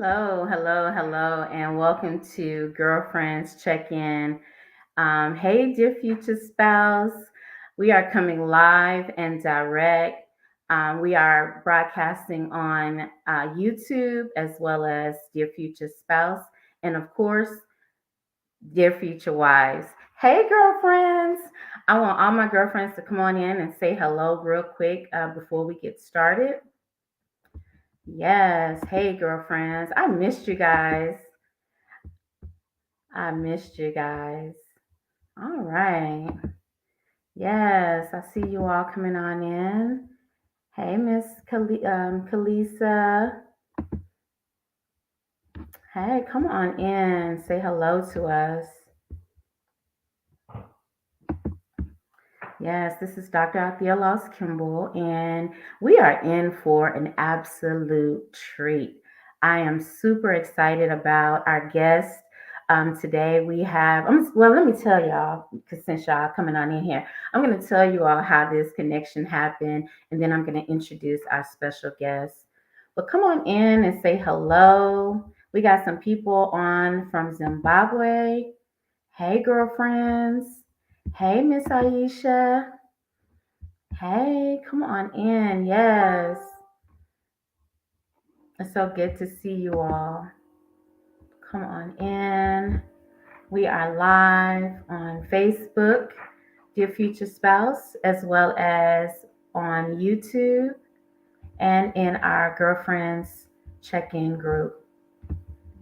Hello, hello, hello, and welcome to Girlfriends Check In. Hey, dear future spouse, we are coming live and direct. We are broadcasting on YouTube as well as Dear Future Spouse, and of course, Dear Future Wives. Hey, girlfriends! I want all my girlfriends to come on in and say hello real quick before we get started. Yes, hey, girlfriends. I missed you guys. I missed you guys. All right. Yes, I see you all coming on in. Hey, Miss Kalisa. Hey, come on in. Say hello to us. Yes, this is Dr. Althea Loss Kimball, and we are in for an absolute treat. I am super excited about our guest. Today we have, well, let me tell y'all, because since y'all coming on in here, I'm going to tell you all how this connection happened, and then I'm going to introduce our special guest. But come on in and say hello. We got some people on from Zimbabwe. Hey, girlfriends. Hey, Miss Aisha. Hey, come on in. Yes. It's so good to see you all. Come on in. We are live on Facebook, Dear Future Spouse, as well as on YouTube and in our Girlfriends Check In group.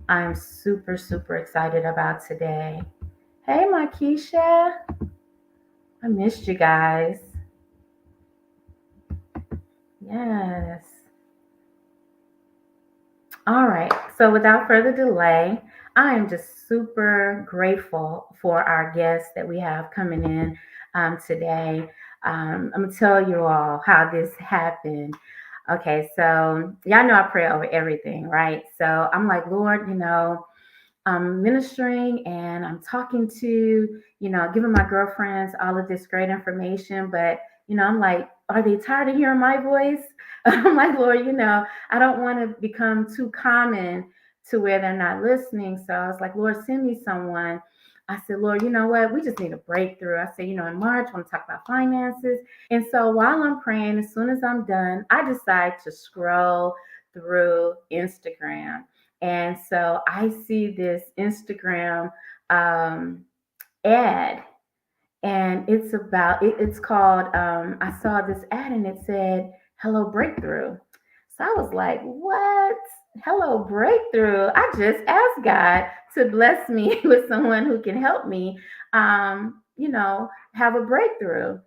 I'm super, super excited about today. Hey, Markeisha. I missed you guys. Yes. All right. So without further delay, I am just super grateful for our guests that we have coming in today. I'm going to tell you all how this happened. Okay. So y'all know I pray over everything, right? So I'm like, Lord, I'm ministering and I'm talking to, giving my girlfriends all of this great information. But, I'm like, are they tired of hearing my voice? I'm like, Lord, I don't want to become too common to where they're not listening. So I was like, Lord, send me someone. I said, Lord, you know what? We just need a breakthrough. I said, in March, I want to talk about finances. And so while I'm praying, as soon as I'm done, I decide to scroll through Instagram. And so I see this Instagram ad, and it's called, I saw this ad and it said, Hello Breakthrough. So I was like, what? Hello Breakthrough. I just asked God to bless me with someone who can help me, have a breakthrough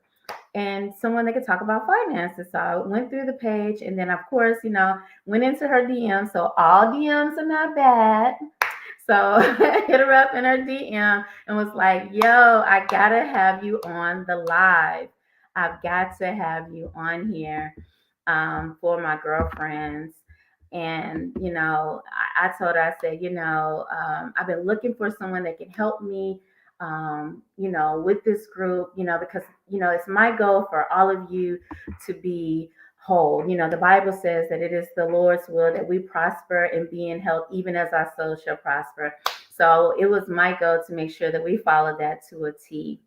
and someone that could talk about finances. So I went through the page and then, of course, went into her DM. So all DMs are not bad. So hit her up in her DM and was like, yo, I gotta have you on the live. I've got to have you on here for my girlfriends. And, I told her, I said, I've been looking for someone that can help me, with this group, because, it's my goal for all of you to be whole. The Bible says that it is the Lord's will that we prosper and be in health, even as our soul shall prosper. So it was my goal to make sure that we follow that to a T.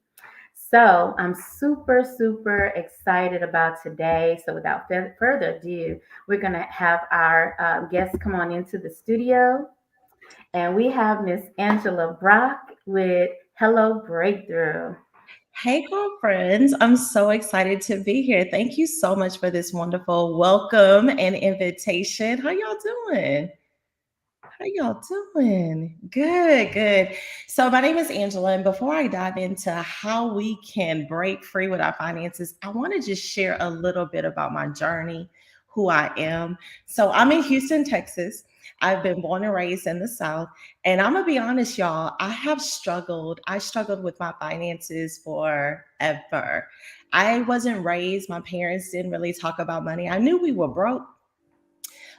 So I'm super, super excited about today. So without further ado, we're going to have our guests come on into the studio. And we have Miss Angela Brock with Hello Breakthrough. Hey, girlfriends. I'm so excited to be here. Thank you so much for this wonderful welcome and invitation. How y'all doing? How y'all doing? Good, good. So, my name is Angela, and before I dive into how we can break free with our finances, I want to just share a little bit about my journey, who I am. So, I'm in Houston, Texas. I've been born and raised in the South. And I'm going to be honest, y'all, I have struggled. I struggled with my finances forever. I wasn't raised, my parents didn't really talk about money. I knew we were broke,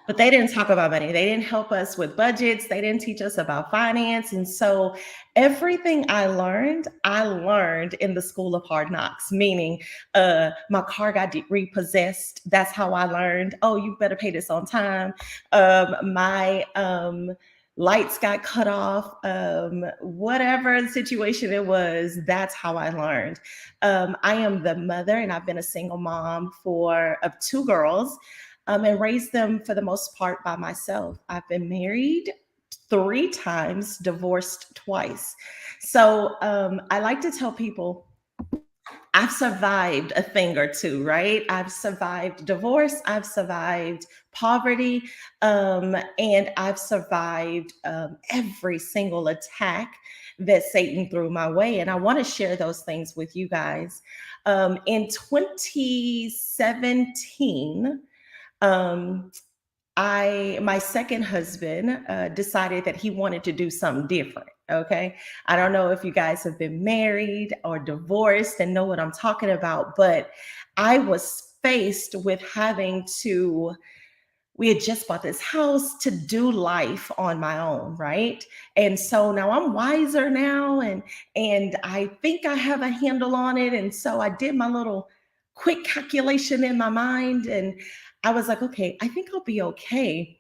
but they didn't talk about money. They didn't help us with budgets. They didn't teach us about finance. And so everything I learned in the school of hard knocks, meaning my car got repossessed. That's how I learned, oh, you better pay this on time. My lights got cut off, whatever the situation it was, that's how I learned. I am the mother, and I've been a single mom of 2 girls, and raised them for the most part by myself. I've been married 3 times, divorced twice. So I like to tell people, I've survived a thing or two, right? I've survived divorce, I've survived poverty, and I've survived every single attack that Satan threw my way. And I want to share those things with you guys. In 2017, my second husband decided that he wanted to do something different. Okay. I don't know if you guys have been married or divorced and know what I'm talking about, but I was faced with we had just bought this house to do life on my own, right? And so now I'm wiser now, and I think I have a handle on it. And so I did my little quick calculation in my mind, and I was like, okay, I think I'll be okay.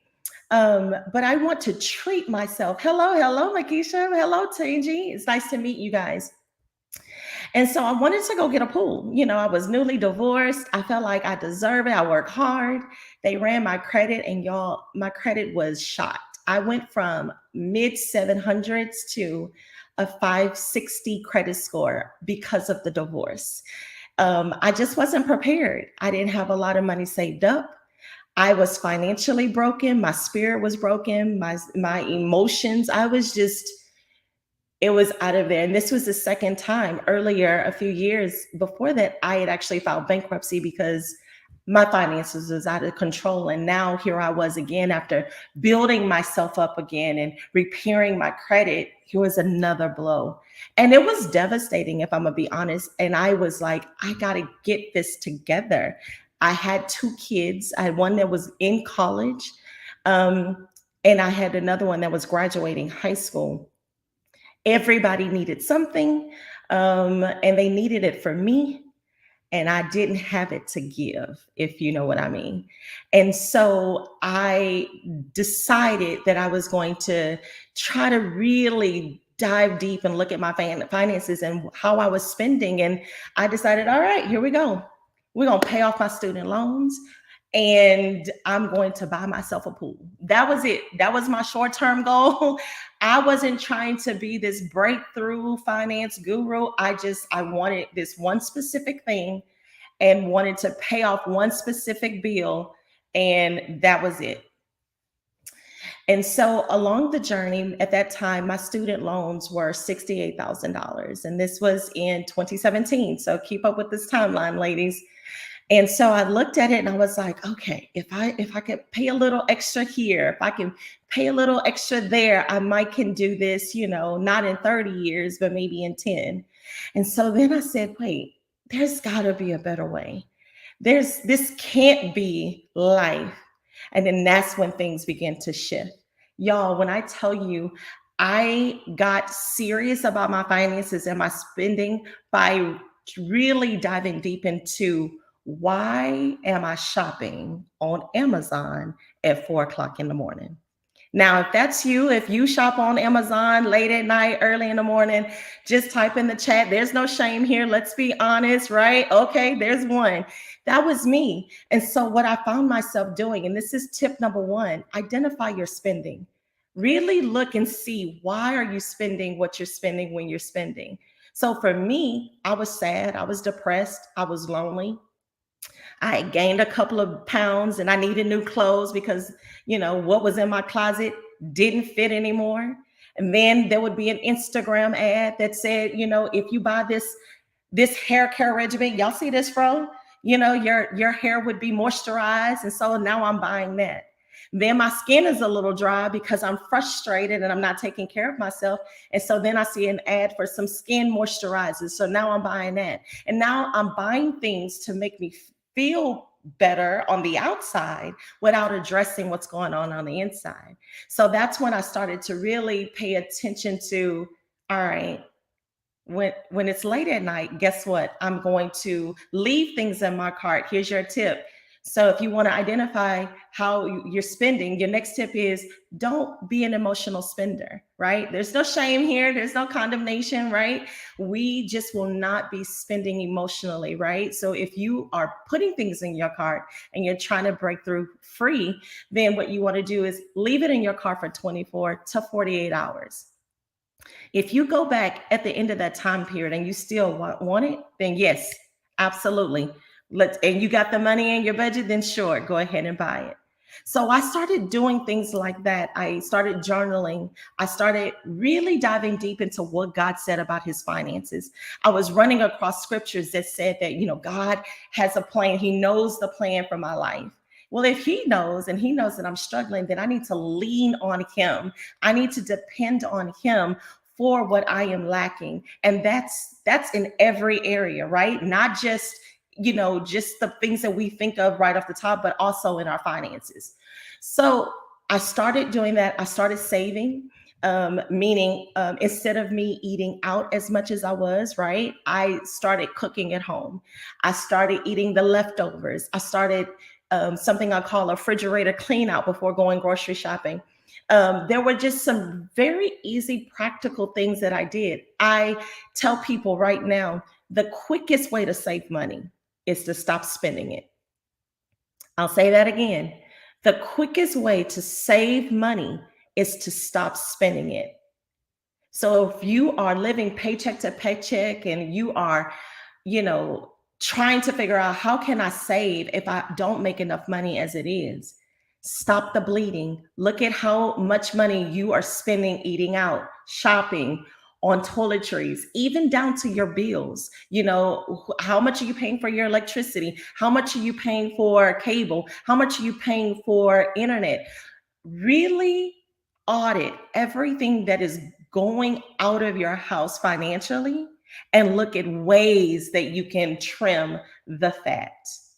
But I want to treat myself. Hello, Makisha. Hello, Tangi. It's nice to meet you guys. And so I wanted to go get a pool. I was newly divorced. I felt like I deserve it. I work hard. They ran my credit, and y'all, my credit was shot. I went from mid 700s to a 560 credit score because of the divorce. I just wasn't prepared. I didn't have a lot of money saved up. I was financially broken. My spirit was broken. My emotions, it was out of there. And this was the second time. Earlier, a few years before that, I had actually filed bankruptcy because my finances was out of control. And now here I was again, after building myself up again and repairing my credit, here was another blow. And it was devastating, if I'm gonna be honest. And I was like, I gotta get this together. I had 2 kids. I had one that was in college, and I had another one that was graduating high school. Everybody needed something, and they needed it for me, and I didn't have it to give, if you know what I mean. And so I decided that I was going to try to really dive deep and look at my finances and how I was spending. And I decided, all right, here we go. We're going to pay off my student loans, and I'm going to buy myself a pool. That was it. That was my short-term goal. I wasn't trying to be this breakthrough finance guru. I wanted this one specific thing and wanted to pay off one specific bill, and that was it. And so along the journey, at that time, my student loans were $68,000, and this was in 2017. So keep up with this timeline, ladies. And so I looked at it and I was like, okay, if I could pay a little extra here, if I can pay a little extra there, I might can do this, not in 30 years, but maybe in 10. And so then I said, wait, there's gotta be a better way. This can't be life. And then that's when things began to shift. Y'all, when I tell you, I got serious about my finances and my spending by really diving deep into, why am I shopping on Amazon at 4:00 in the morning? Now, if that's you, if you shop on Amazon late at night, early in the morning, just type in the chat. There's no shame here. Let's be honest, right? Okay, there's one. That was me. And so what I found myself doing, and this is tip number 1, identify your spending. Really look and see, why are you spending what you're spending when you're spending? So for me, I was sad, I was depressed, I was lonely. I gained a couple of pounds and I needed new clothes because, what was in my closet didn't fit anymore. And then there would be an Instagram ad that said, if you buy this hair care regimen, y'all see this, Fro? Your hair would be moisturized. And so now I'm buying that. Then my skin is a little dry because I'm frustrated and I'm not taking care of myself. And so then I see an ad for some skin moisturizers. So now I'm buying that. And now I'm buying things to make me feel better on the outside without addressing what's going on the inside. So that's when I started to really pay attention to, all right, when it's late at night, guess what? I'm going to leave things in my cart. Here's your tip. So if you want to identify how you're spending, your next tip is don't be an emotional spender, right? There's no shame here. There's no condemnation, right? We just will not be spending emotionally, right? So if you are putting things in your cart and you're trying to break through free, then what you want to do is leave it in your cart for 24 to 48 hours. If you go back at the end of that time period and you still want it, then yes, absolutely. And you got the money in your budget, then sure, go ahead and buy it. So I started doing things like that. I started journaling. I started really diving deep into what God said about his finances. I was running across scriptures that said that, God has a plan. He knows the plan for my life. Well, if he knows and he knows that I'm struggling, then I need to lean on him. I need to depend on him for what I am lacking. And that's in every area, right? Not just just the things that we think of right off the top, but also in our finances. So I started doing that. I started saving, meaning instead of me eating out as much as I was, right? I started cooking at home. I started eating the leftovers. I started something I call a refrigerator clean out before going grocery shopping. There were just some very easy, practical things that I did. I tell people right now, the quickest way to save money is to stop spending it. I'll say that again. The quickest way to save money is to stop spending it. So if you are living paycheck to paycheck and you are, trying to figure out how can I save if I don't make enough money as it is, stop the bleeding. Look at how much money you are spending eating out, shopping, on toiletries, even down to your bills. How much are you paying for your electricity? How much are you paying for cable? How much are you paying for internet? Really audit everything that is going out of your house financially and look at ways that you can trim the fat,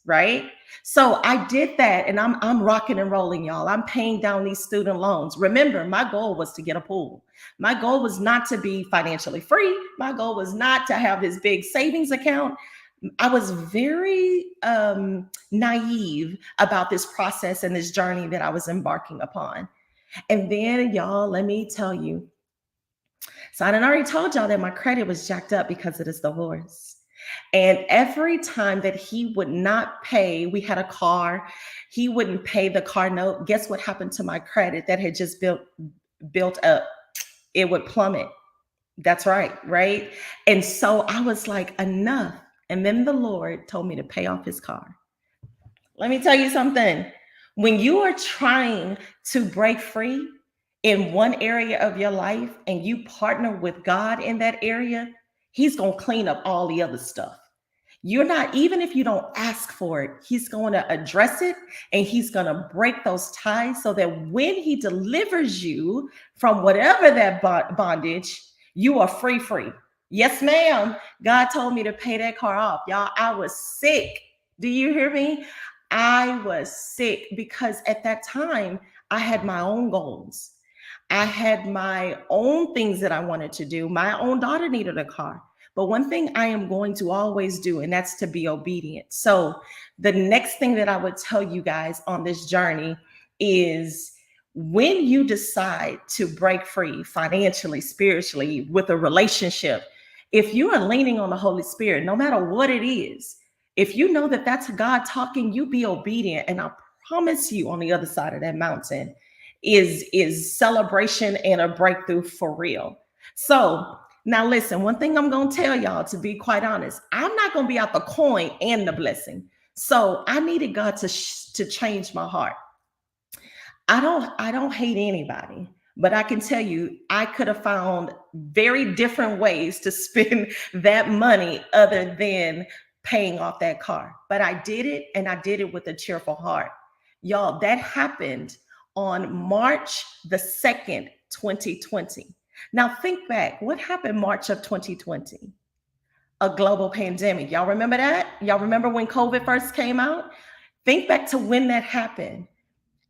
right? So I did that and I'm rocking and rolling, y'all. I'm paying down these student loans. Remember, my goal was to get a pool. My goal was not to be financially free. My goal was not to have this big savings account. I was very naive about this process and this journey that I was embarking upon. And then, y'all, let me tell you. So I already told y'all that my credit was jacked up because of this divorce. And every time that he would not pay, we had a car, he wouldn't pay the car note. Guess what happened to my credit that had just built up? It would plummet. That's right? And so I was like, enough. And then the Lord told me to pay off his car. Let me tell you something. When you are trying to break free in one area of your life and you partner with God in that area, he's going to clean up all the other stuff. You're not, even if you don't ask for it, he's going to address it and he's going to break those ties so that when he delivers you from whatever that bondage, you are free. Yes, ma'am. God told me to pay that car off. Y'all, I was sick. Do you hear me? I was sick because at that time I had my own goals. I had my own things that I wanted to do. My own daughter needed a car. But one thing I am going to always do, and that's to be obedient. So the next thing that I would tell you guys on this journey is when you decide to break free financially, spiritually, with a relationship, if you are leaning on the Holy Spirit, no matter what it is, if you know that that's God talking, you be obedient. And I promise you on the other side of that mountain is celebration and a breakthrough for real. So now listen, one thing I'm going to tell y'all, to be quite honest, I'm not going to be out the coin and the blessing. So I needed God to change my heart. I don't hate anybody, but I can tell you, I could have found very different ways to spend that money other than paying off that car. But I did it, and I did it with a cheerful heart. Y'all, that happened on March the 2nd, 2020. Now think back, what happened March of 2020? A global pandemic. Y'all remember that? Y'all remember when COVID first came out? Think back to when that happened.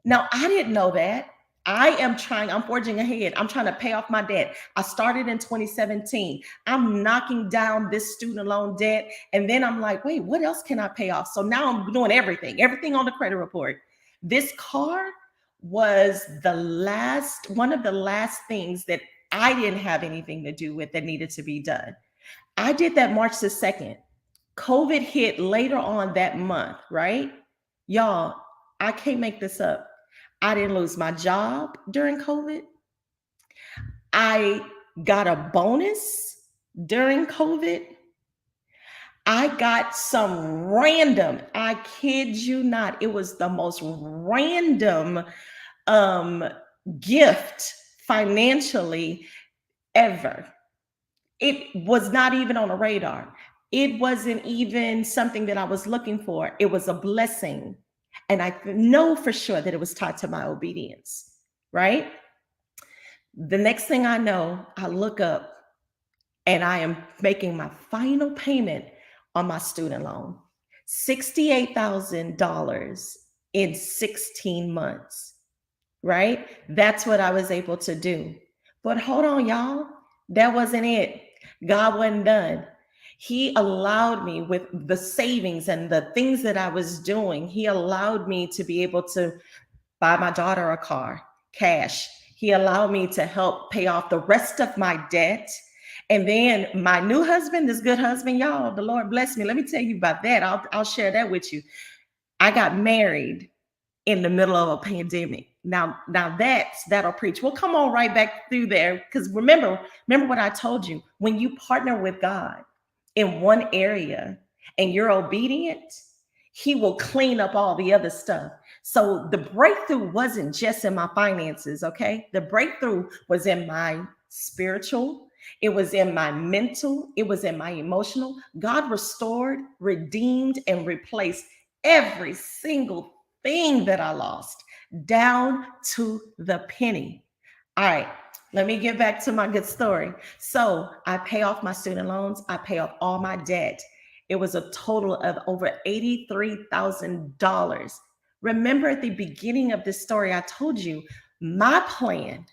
Now, I didn't know that. I'm forging ahead. I'm trying to pay off my debt. I started in 2017. I'm knocking down this student loan debt. And then I'm like, wait, what else can I pay off? So now I'm doing everything on the credit report. This car was one of the last things that I didn't have anything to do with that needed to be done. I did that March the 2nd. COVID hit later on that month, right? Y'all, I can't make this up. I didn't lose my job during COVID. I got a bonus during COVID. I got some random, I kid you not, it was the most random gift financially ever. It was not even on a radar. It wasn't even something that I was looking for. It was a blessing. And I know for sure that it was tied to my obedience, right? The next thing I know, I look up and I am making my final payment on my student loan, $68,000 in 16 months, right? That's what I was able to do. But hold on, y'all. That wasn't it. God wasn't done. He allowed me, with the savings and the things that I was doing, he allowed me to be able to buy my daughter a car, cash. He allowed me to help pay off the rest of my debt. And then my new husband, this good husband, y'all, the Lord bless me. Let me tell you about that. I'll share that with you. I got married in the middle of a pandemic. Now that'll preach. We'll come on right back through there, because remember what I told you. When you partner with God in one area and you're obedient, he will clean up all the other stuff. So the breakthrough wasn't just in my finances, okay? The breakthrough was in my spiritual, it was in my mental, it was in my emotional. God restored, redeemed, and replaced every single thing that I lost, down to the penny. All right, let me get back to my good story. So I pay off my student loans, I pay off all my debt. It was a total of over $83,000. Remember, at the beginning of this story, I told you my plan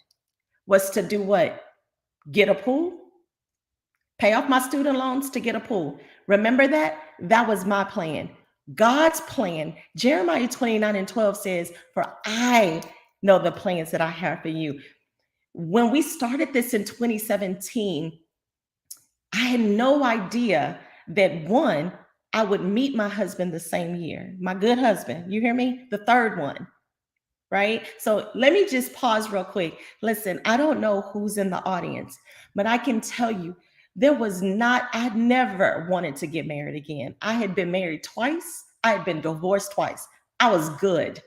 was to do what? Get a pool? Pay off my student loans to get a pool. Remember that? That was my plan. God's plan, Jeremiah 29:12 says, for I know the plans that I have for you. When we started this in 2017, I had no idea that, one, I would meet my husband the same year. My good husband, you hear me? The third one, right? So let me just pause real quick. Listen, I don't know who's in the audience, but I can tell you, I never wanted to get married again. I had been married twice. I had been divorced twice. I was good.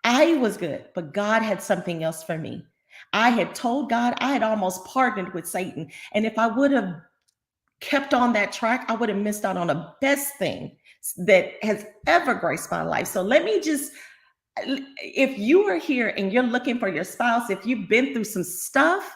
But God had something else for me. I had told God, I had almost partnered with Satan. And if I would have kept on that track, I would have missed out on the best thing that has ever graced my life. So let me just, if you are here and you're looking for your spouse, if you've been through some stuff,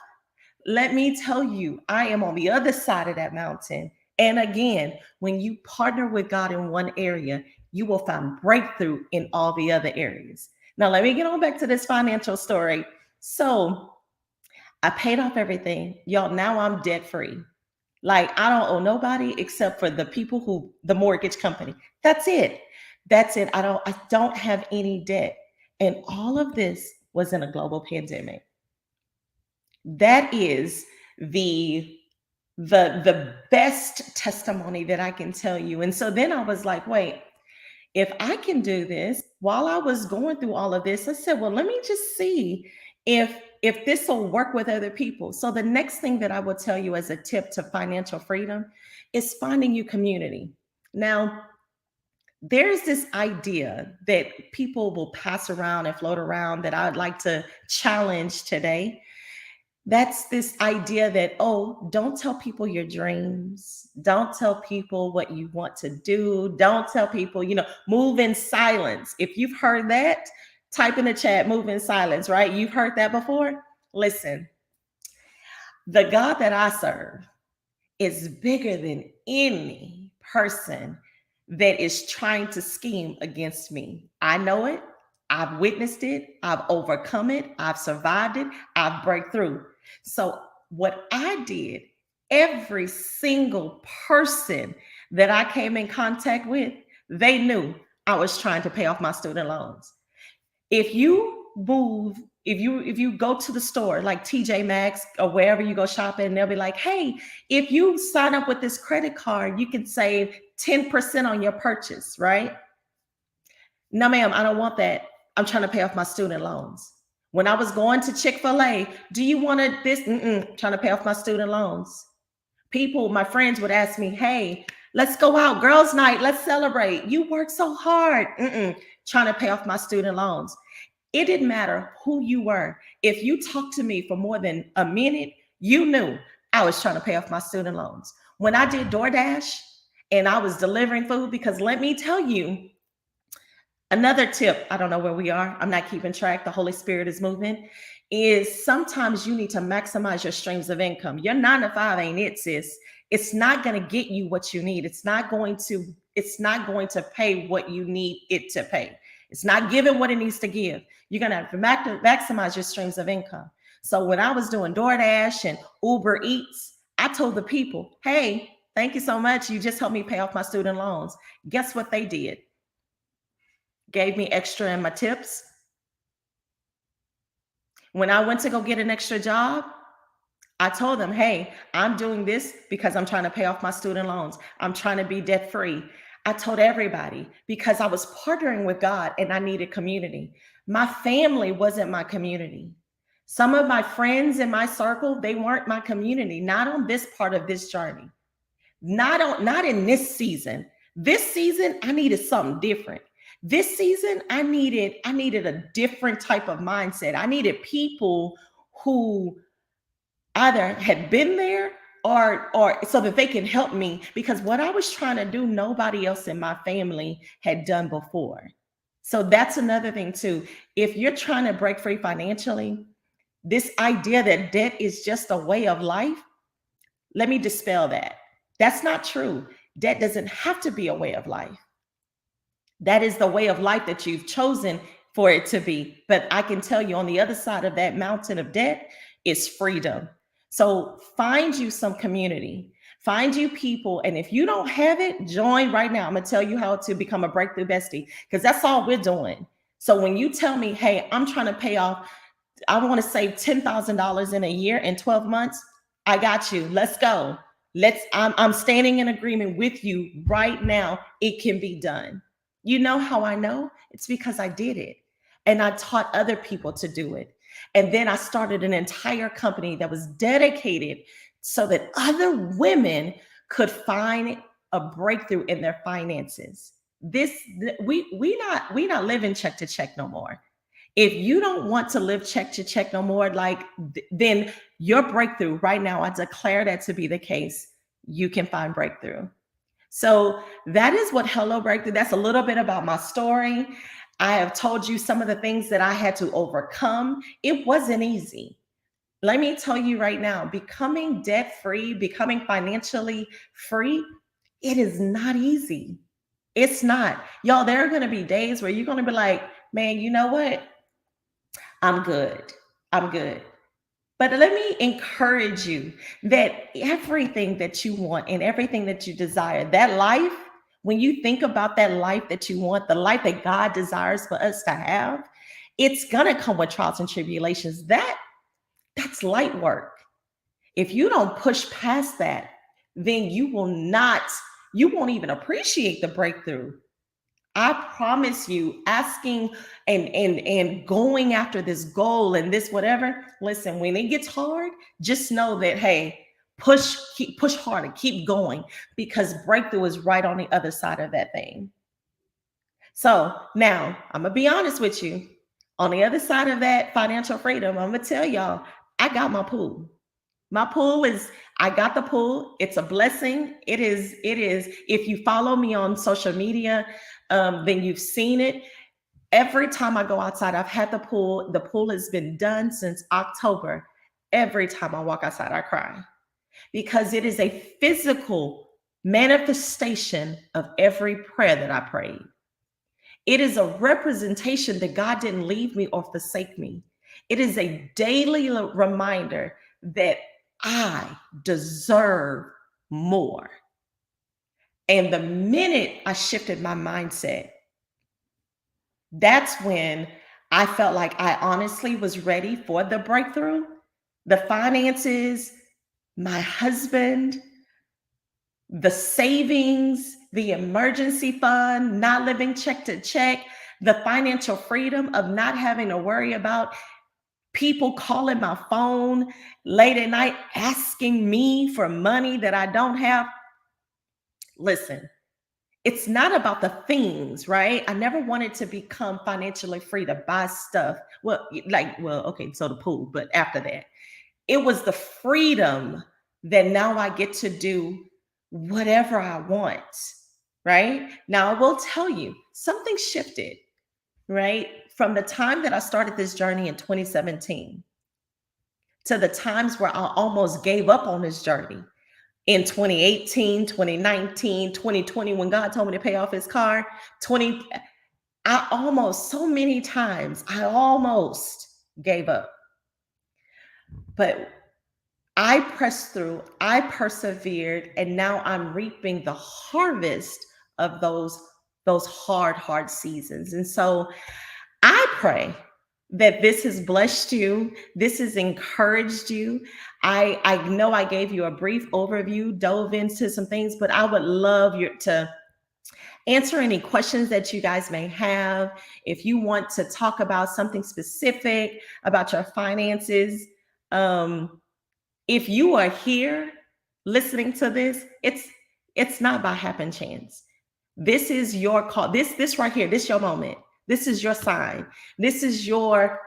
let me tell you, I am on the other side of that mountain. And again, when you partner with God in one area, you will find breakthrough in all the other areas. Now, let me get on back to this financial story. So I paid off everything. Y'all, now I'm debt free. Like, I don't owe nobody except for the mortgage company. That's it. I don't have any debt. And all of this was in a global pandemic. That is the best testimony that I can tell you. And so then I was like, wait, if I can do this, while I was going through all of this, I said, well, let me just see if this will work with other people. So the next thing that I will tell you as a tip to financial freedom is finding your community. Now, there's this idea that people will pass around and float around that I'd like to challenge today. That's this idea that, oh, don't tell people your dreams. Don't tell people what you want to do. Don't tell people, move in silence. If you've heard that, type in the chat, move in silence, right? You've heard that before? Listen, the God that I serve is bigger than any person that is trying to scheme against me. I know it. I've witnessed it. I've overcome it. I've survived it. I've break through. So what I did, every single person that I came in contact with, they knew I was trying to pay off my student loans. If you move, if you go to the store like TJ Maxx or wherever you go shopping, and they'll be like, hey, if you sign up with this credit card, you can save 10% on your purchase, right? No, ma'am, I don't want that. I'm trying to pay off my student loans. When I was going to Chick-fil-A, do you want this? Trying to pay off my student loans. People, my friends would ask me, hey, let's go out, girls' night, let's celebrate. You work so hard. Trying to pay off my student loans. It didn't matter who you were. If you talked to me for more than a minute, you knew I was trying to pay off my student loans. When I did DoorDash and I was delivering food, because let me tell you, another tip, I don't know where we are, I'm not keeping track, the Holy Spirit is moving, is sometimes you need to maximize your streams of income. Your 9 to 5 ain't it, sis. It's not going to get you what you need. It's not going to pay what you need it to pay. It's not giving what it needs to give. You're going to have to maximize your streams of income. So when I was doing DoorDash and Uber Eats, I told the people, hey, thank you so much. You just helped me pay off my student loans. Guess what they did? Gave me extra in my tips. When I went to go get an extra job, I told them, hey, I'm doing this because I'm trying to pay off my student loans. I'm trying to be debt free. I told everybody because I was partnering with God and I needed community. My family wasn't my community. Some of my friends in my circle, they weren't my community, not on this part of this journey. Not in this season. This season, I needed something different. This season, I needed a different type of mindset. I needed people who either had been there or so that they can help me, because what I was trying to do, nobody else in my family had done before. So that's another thing too. If you're trying to break free financially, this idea that debt is just a way of life, let me dispel that. That's not true. Debt doesn't have to be a way of life. That is the way of life that you've chosen for it to be. But I can tell you on the other side of that mountain of debt is freedom. So find you some community, find you people. And if you don't have it, join right now. I'm going to tell you how to become a breakthrough bestie, because that's all we're doing. So when you tell me, hey, I'm trying to pay off, I want to save $10,000 in a year in 12 months. I got you. Let's go. I'm standing in agreement with you right now. It can be done. You know how I know? It's because I did it and I taught other people to do it. And then I started an entire company that was dedicated so that other women could find a breakthrough in their finances. We not living check to check no more. If you don't want to live check to check no more, then your breakthrough right now, I declare that to be the case. You can find breakthrough. So that is what Hello Breakthrough. That's a little bit about my story. I have told you some of the things that I had to overcome. It wasn't easy. Let me tell you right now, becoming debt-free, becoming financially free, it is not easy. It's not. Y'all, there are going to be days where you're going to be like, man, you know what? I'm good. But let me encourage you that everything that you want and everything that you desire, that life, when you think about that life that you want, the life that God desires for us to have, it's going to come with trials and tribulations. That's light work. If you don't push past that, then you won't even appreciate the breakthrough. I promise you, asking and going after this goal and this whatever, listen, when it gets hard, just know that, hey, push harder, keep going, because breakthrough is right on the other side of that thing. So now I'm going to be honest with you. On the other side of that financial freedom, I'm going to tell y'all, I got my pool. I got the pool. It's a blessing. It is. If you follow me on social media, then you've seen it. Every time I go outside, I've had the pool. The pool has been done since October. Every time I walk outside, I cry, because it is a physical manifestation of every prayer that I prayed. It is a representation that God didn't leave me or forsake me. It is a daily reminder that I deserve more. And the minute I shifted my mindset, that's when I felt like I honestly was ready for the breakthrough, the finances, my husband, the savings, the emergency fund, not living check to check, the financial freedom of not having to worry about people calling my phone late at night asking me for money that I don't have. Listen, it's not about the things, right? I never wanted to become financially free to buy stuff. Okay, so the pool, but after that, it was the freedom that now I get to do whatever I want, right? Now, I will tell you, something shifted, right? From the time that I started this journey in 2017 to the times where I almost gave up on this journey in 2018, 2019, 2020, when God told me to pay off his car, so many times, I almost gave up. But I pressed through, I persevered, and now I'm reaping the harvest of those hard seasons. And so I pray that this has blessed you, this has encouraged you. I know I gave you a brief overview, dove into some things, but I would love to answer any questions that you guys may have. If you want to talk about something specific about your finances, if you are here listening to this, it's not by happen chance. This is your call. This right here, this is your moment. This is your sign. This is your,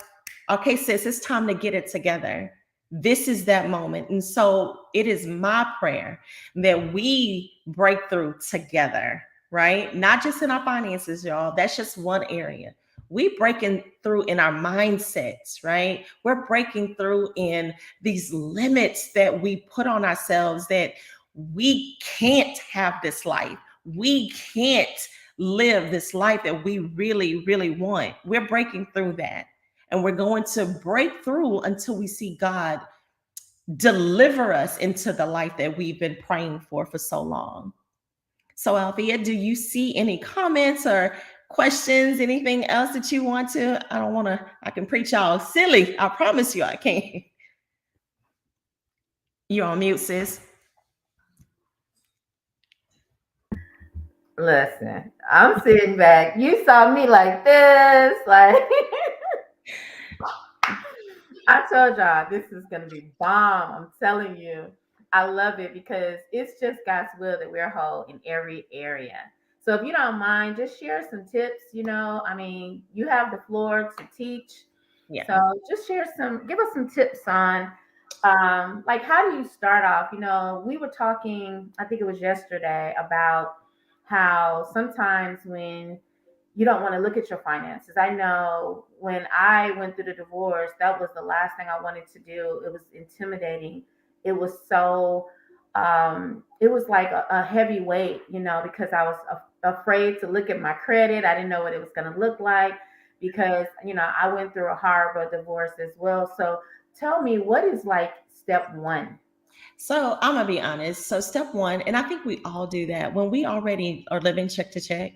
okay, sis, it's time to get it together. This is that moment. And so it is my prayer that we break through together, right? Not just in our finances, y'all. That's just one area. We breaking through in our mindsets, right? We're breaking through in these limits that we put on ourselves, that we can't have this life. We can't live this life that we really, really want. We're breaking through that. And we're going to break through until we see God deliver us into the life that we've been praying for so long. So, Althea, do you see any comments or questions, anything else that you want to? I can preach y'all silly. I promise you I can. You're on mute, sis. Listen, I'm sitting back. You saw me like this, like I told y'all this is gonna be bomb. I'm telling you. I love it because it's just God's will that we're whole in every area. So if you don't mind, just share some tips. You have the floor to teach. Yeah. So just give us some tips on like how do you start off? We were talking, I think it was yesterday, about how sometimes when you don't want to look at your finances. I know when I went through the divorce, that was the last thing I wanted to do. It was intimidating. It was so, it was like a heavy weight, because I was afraid to look at my credit. I didn't know what it was going to look like because, I went through a horrible divorce as well. So tell me, what is like step one? So I'm going to be honest. So step one, and I think we all do that when we already are living check to check,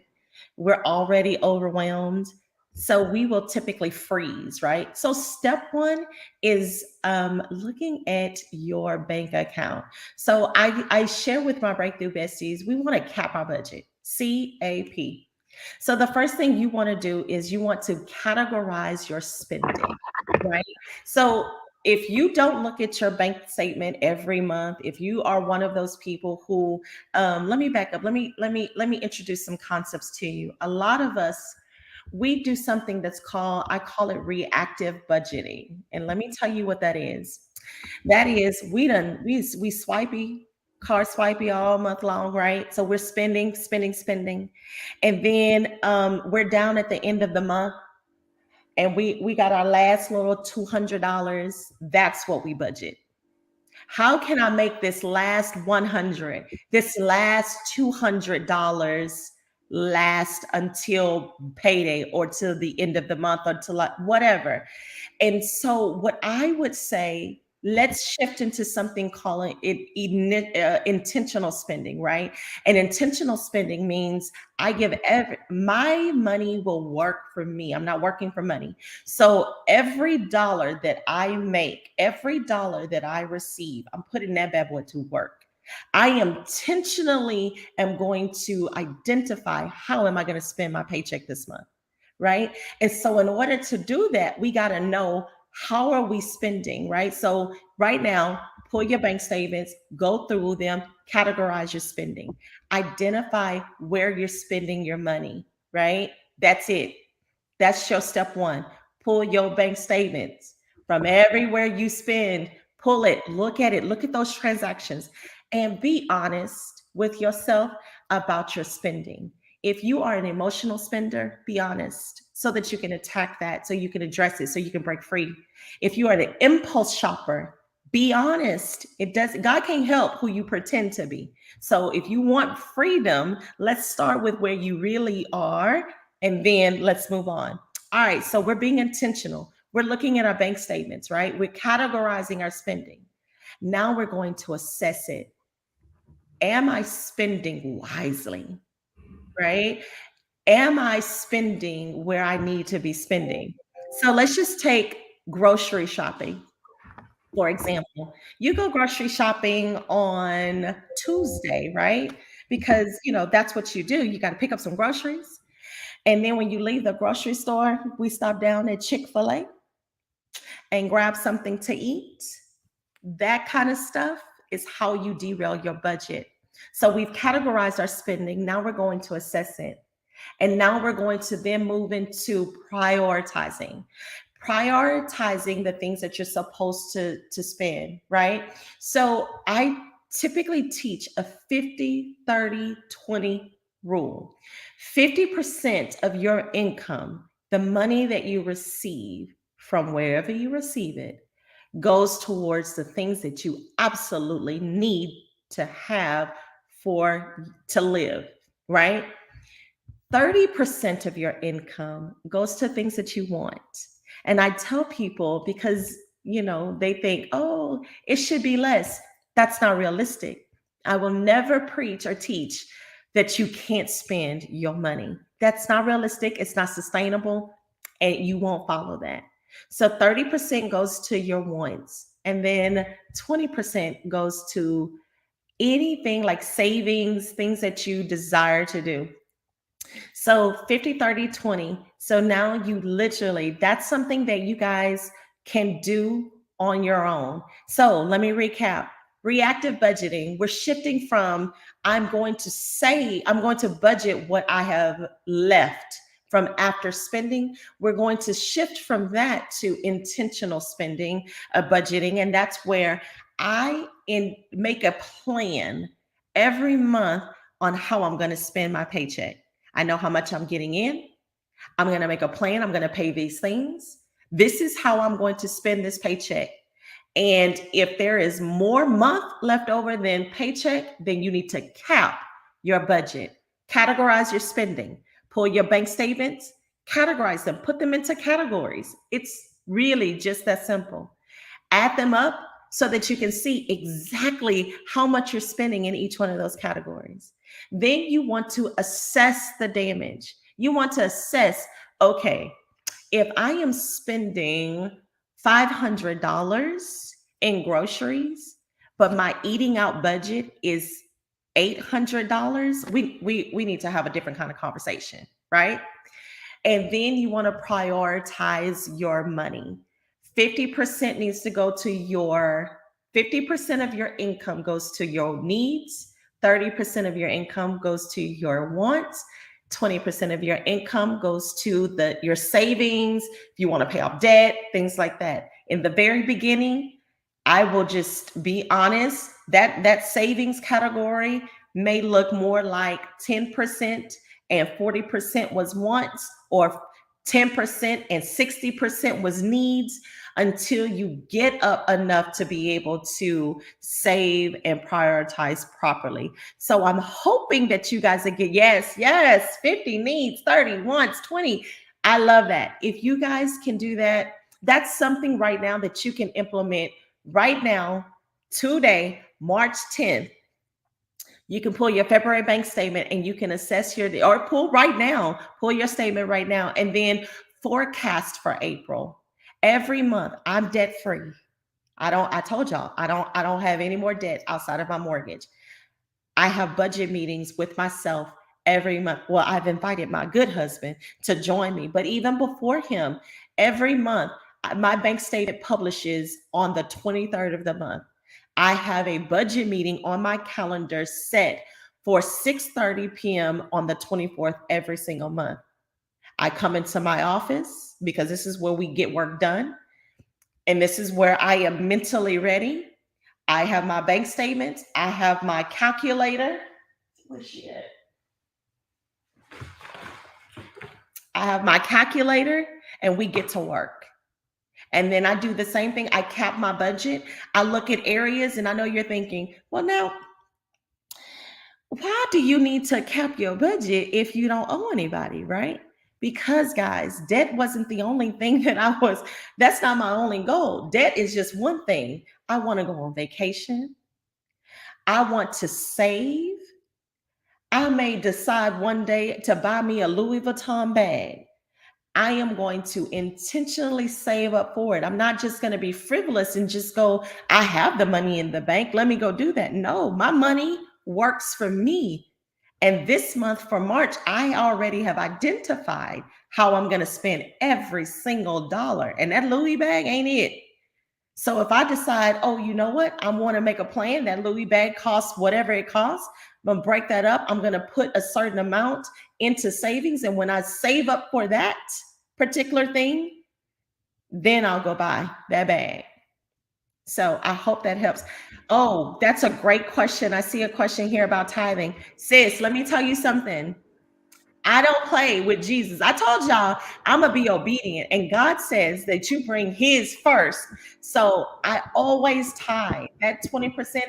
we're already overwhelmed. So we will typically freeze, right? So step one is looking at your bank account. So I share with my Breakthrough Besties, we want to cap our budget, CAP. So the first thing you want to do is you want to categorize your spending, right? So if you don't look at your bank statement every month, if you are one of those people who, let me back up. Let me introduce some concepts to you. A lot of us, we do something I call it reactive budgeting. And let me tell you what that is. That is, we swipey, card swipey all month long, right? So we're spending. And then we're down at the end of the month and we got our last little $200. That's what we budget. How can I make this last 100, this last $200 last until payday or till the end of the month or till whatever? And so, what I would say, let's shift into something called intentional spending, right? And intentional spending means I give my money will work for me. I'm not working for money. So every dollar that I make, every dollar that I receive, I'm putting that bad boy to work. I intentionally am going to identify how am I going to spend my paycheck this month, right? And so in order to do that, we got to know how are we spending, right? So right now, pull your bank statements, go through them, categorize your spending, identify where you're spending your money, right? That's it. That's your step one. Pull your bank statements from everywhere you spend, pull it, look at it, look at those transactions, and be honest with yourself about your spending. If you are an emotional spender, be honest so that you can attack that, so you can address it, so you can break free. If you are the impulse shopper, be honest. God can't help who you pretend to be. So if you want freedom, let's start with where you really are, and then let's move on. All right, so we're being intentional. We're looking at our bank statements, right? We're categorizing our spending. Now we're going to assess it. Am I spending wisely? Right? Am I spending where I need to be spending? So let's just take grocery shopping, for example. You go grocery shopping on Tuesday, right? Because, that's what you do. You got to pick up some groceries. And then when you leave the grocery store, we stop down at Chick-fil-A and grab something to eat. That kind of stuff is how you derail your budget. So we've categorized our spending. Now we're going to assess it. And now we're going to then move into prioritizing the things that you're supposed to spend, right? So I typically teach a 50-30-20 rule. 50% of your income, the money that you receive from wherever you receive it, goes towards the things that you absolutely need to have to live, right? 30% of your income goes to things that you want. And I tell people because, they think, oh, it should be less. That's not realistic. I will never preach or teach that you can't spend your money. That's not realistic. It's not sustainable. And you won't follow that. So 30% goes to your wants. And then 20% goes to anything like savings, things that you desire to do. So 50-30-20. So now you literally, that's something that you guys can do on your own. So let me recap. Reactive budgeting, we're shifting from I'm going to budget what I have left from after spending. We're going to shift from that to intentional spending, budgeting. And that's where I make a plan every month on how I'm going to spend my paycheck. I know how much I'm getting in. I'm going to make a plan. I'm going to pay these things. This is how I'm going to spend this paycheck. And if there is more month left over than paycheck, then you need to cap your budget, categorize your spending, pull your bank statements, categorize them, put them into categories. It's really just that simple. Add them up so that you can see exactly how much you're spending in each one of those categories. Then you want to assess the damage. You want to assess, okay, if I am spending $500 in groceries, but my eating out budget is $800, we need to have a different kind of conversation, right? And then you want to prioritize your money. 50% needs to go to 50% of your income goes to your needs. 30% of your income goes to your wants. 20% of your income goes to your savings. If you want to pay off debt, things like that. In the very beginning, I will just be honest, that savings category may look more like 10% and 40% was wants, or 10% and 60% was needs until you get up enough to be able to save and prioritize properly. So I'm hoping that you guys get, yes, 50 needs, 30 wants, 20. I love that. If you guys can do that, that's something right now that you can implement right now, today, March 10th. You can pull your February bank statement and you can assess or pull your statement right now, and then forecast for April. Every month, I'm debt free. I told y'all, I don't have any more debt outside of my mortgage. I have budget meetings with myself every month. Well, I've invited my good husband to join me, but even before him, every month, my bank statement publishes on the 23rd of the month. I have a budget meeting on my calendar set for 6:30 p.m. on the 24th every single month. I come into my office because this is where we get work done. And this is where I am mentally ready. I have my bank statements. I have my calculator. Where's she at? I have my calculator and we get to work. And then I do the same thing. I cap my budget. I look at areas, and I know you're thinking, well, now, why do you need to cap your budget if you don't owe anybody, right? Because, guys, debt wasn't the only thing that's not my only goal. Debt is just one thing. I want to go on vacation. I want to save. I may decide one day to buy me a Louis Vuitton bag. I am going to intentionally save up for it. I'm not just going to be frivolous and just go, I have the money in the bank, let me go do that. No, my money works for me. And this month for March, I already have identified how I'm going to spend every single dollar. And that Louis bag ain't it. So if I decide, oh, you know what? I want to make a plan. That Louis bag costs whatever it costs. I'm going to break that up. I'm going to put a certain amount into savings. And when I save up for that particular thing, then I'll go buy that bag. So I hope that helps. Oh, that's a great question. I see a question here about tithing. Sis, let me tell you something. I don't play with Jesus. I told y'all I'm going to be obedient. And God says that you bring his first. So I always tithe that 20%.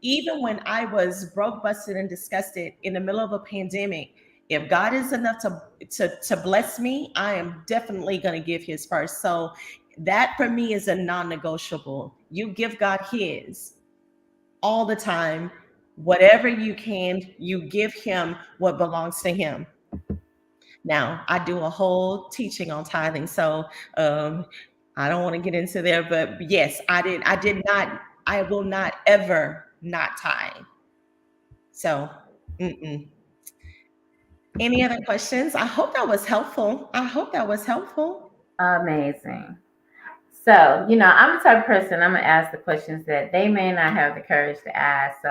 Even when I was broke, busted, and disgusted in the middle of a pandemic, if God is enough to bless me, I am definitely going to give his first. So that for me is a non-negotiable. You give God his all the time. Whatever you can, you give him what belongs to him. Now, I do a whole teaching on tithing, so I don't want to get into there, but yes, I will not ever not tithe. So, any other questions? I hope that was helpful. Amazing. So, I'm the type of person, I'm going to ask the questions that they may not have the courage to ask. So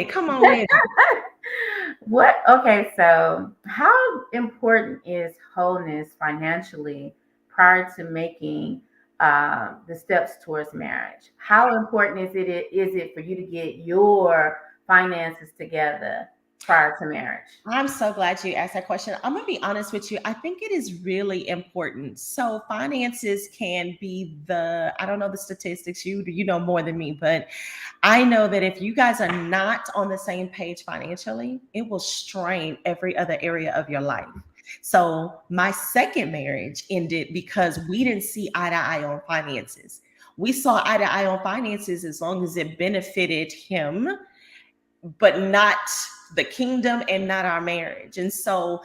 Come on with it. Okay, so how important is wholeness financially prior to making the steps towards marriage? How important is it for you to get your finances together prior to marriage? I'm so glad you asked that question. I'm going to be honest with you. I think it is really important. So finances can be I don't know the statistics, you know more than me, but I know that if you guys are not on the same page financially, it will strain every other area of your life. So my second marriage ended because we didn't see eye to eye on finances. We saw eye to eye on finances as long as it benefited him, but not the kingdom and not our marriage. And so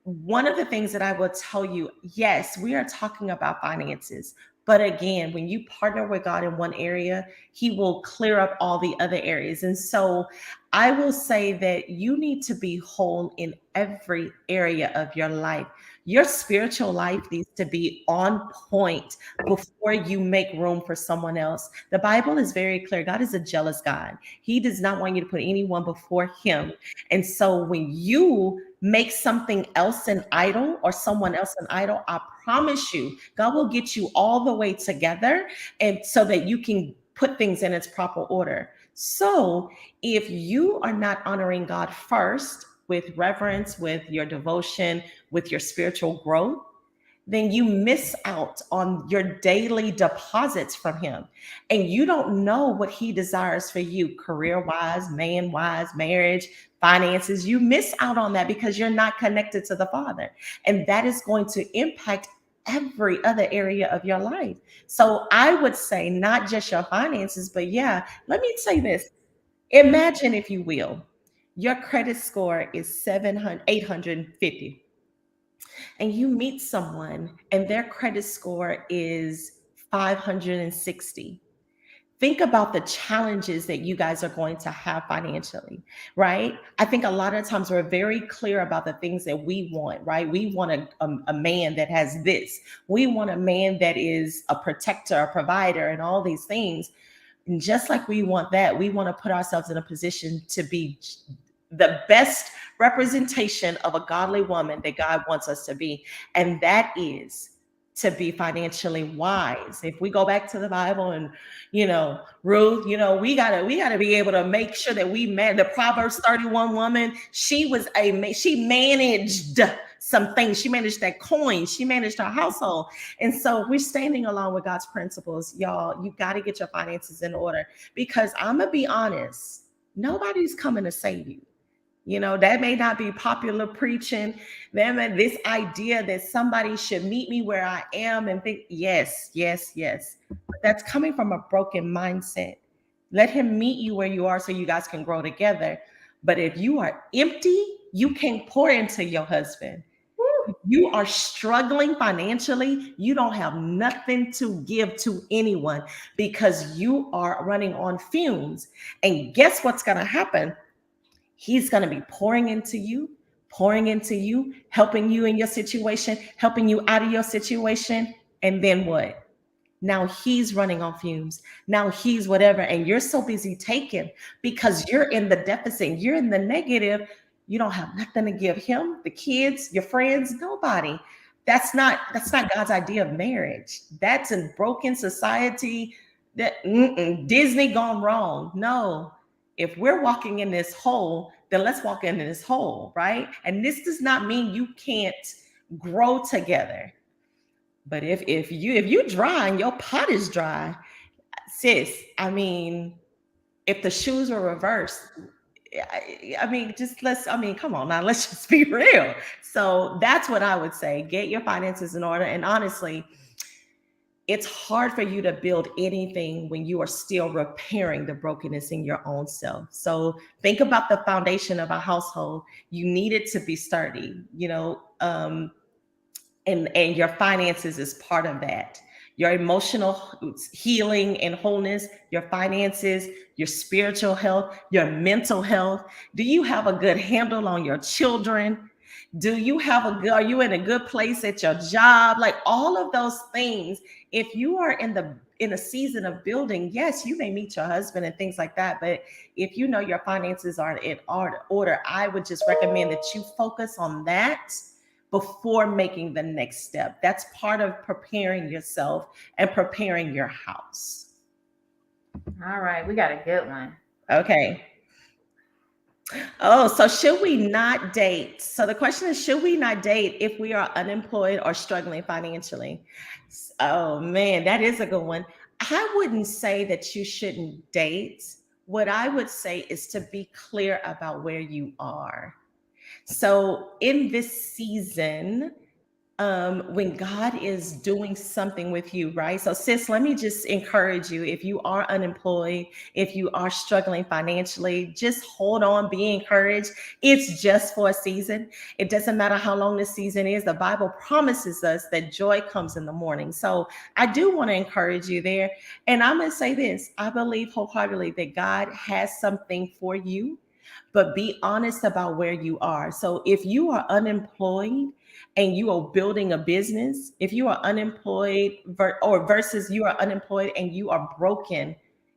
one of the things that I will tell you, yes, we are talking about finances, but again, when you partner with God in one area, he will clear up all the other areas. And so I will say that you need to be whole in every area of your life. Your spiritual life needs to be on point before you make room for someone else. The Bible is very clear. God is a jealous God. He does not want you to put anyone before him. And so when you make something else an idol or someone else an idol, I promise you, God will get you all the way together, and so that you can put things in its proper order. So if you are not honoring God first with reverence, with your devotion, with your spiritual growth, then you miss out on your daily deposits from him. And you don't know what he desires for you, career wise, man wise, marriage, finances. You miss out on that because you're not connected to the Father. And that is going to impact every other area of your life. So I would say not just your finances, but yeah, let me say this. Imagine, if you will, your credit score is 700, 850, and you meet someone and their credit score is 560. Think about the challenges that you guys are going to have financially, right? I think a lot of times we're very clear about the things that we want, right? We want a man that has this. We want a man that is a protector, a provider, and all these things. And just like we want that, we want to put ourselves in a position to be the best representation of a godly woman that God wants us to be. And that is to be financially wise. If we go back to the Bible and, Ruth, we gotta be able to make sure that the Proverbs 31 woman, she managed some things. She managed that coin. She managed her household. And so we're standing along with God's principles. Y'all, you got to get your finances in order, because I'm going to be honest, nobody's coming to save you. That may not be popular preaching. This idea that somebody should meet me where I am and think, yes. But that's coming from a broken mindset. Let him meet you where you are so you guys can grow together. But if you are empty, you can't pour into your husband. If you are struggling financially, you don't have nothing to give to anyone because you are running on fumes. And guess what's going to happen? He's going to be pouring into you, helping you in your situation, helping you out of your situation. And then what? Now he's running on fumes. Now he's whatever. And you're so busy taking because you're in the deficit. You're in the negative. You don't have nothing to give him, the kids, your friends, nobody. That's not God's idea of marriage. That's a broken society. Disney gone wrong. No. If we're walking in this hole, then let's walk into this hole, right? And this does not mean you can't grow together. But if you're dry and your pot is dry, sis, if the shoes were reversed, come on now, let's just be real. So that's what I would say. Get your finances in order. And honestly, it's hard for you to build anything when you are still repairing the brokenness in your own self. So think about the foundation of a household. You need it to be sturdy, and your finances is part of that. Your emotional healing and wholeness, your finances, your spiritual health, your mental health. Do you have a good handle on your children? Are you in a good place at your job? Like all of those things. If you are in a season of building, yes, you may meet your husband and things like that. But if you know your finances aren't in order, I would just recommend that you focus on that before making the next step. That's part of preparing yourself and preparing your house. All right, we got a good one. Okay. Oh, so should we not date? So the question is, should we not date if we are unemployed or struggling financially? Oh man, that is a good one. I wouldn't say that you shouldn't date. What I would say is to be clear about where you are. So in this season, when God is doing something with you, right? So sis, let me just encourage you. If you are unemployed, if you are struggling financially, just hold on, be encouraged. It's just for a season. It doesn't matter how long the season is. The Bible promises us that joy comes in the morning. So I do want to encourage you there. And I'm going to say this. I believe wholeheartedly that God has something for you, but be honest about where you are. So if you are unemployed, and you are building a business, if you are unemployed versus you are unemployed and you are broken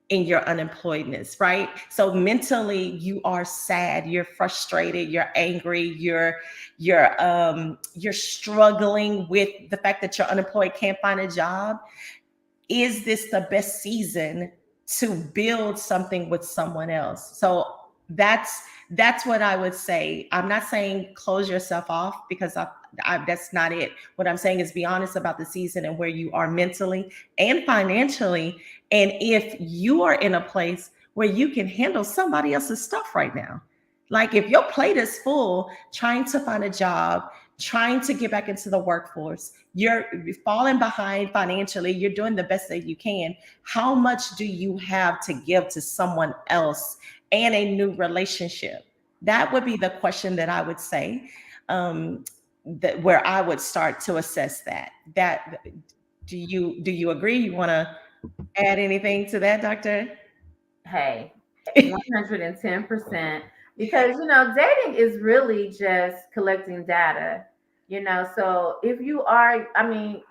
in your unemployedness, right? So mentally you are sad, you're frustrated, you're angry, you're struggling with the fact that you're unemployed, can't find a job. Is this the best season to build something with someone else? So That's what I would say. I'm not saying close yourself off, because that's not it. What I'm saying is be honest about the season and where you are mentally and financially. And if you are in a place where you can handle somebody else's stuff right now, like if your plate is full, trying to find a job, trying to get back into the workforce, you're falling behind financially, you're doing the best that you can. How much do you have to give to someone else and a new relationship? That would be the question that I would say, that where I would start to assess that. That do you agree? You want to add anything to that, Doctor? Hey, 110%. Because, dating is really just collecting data, So if you are, I mean,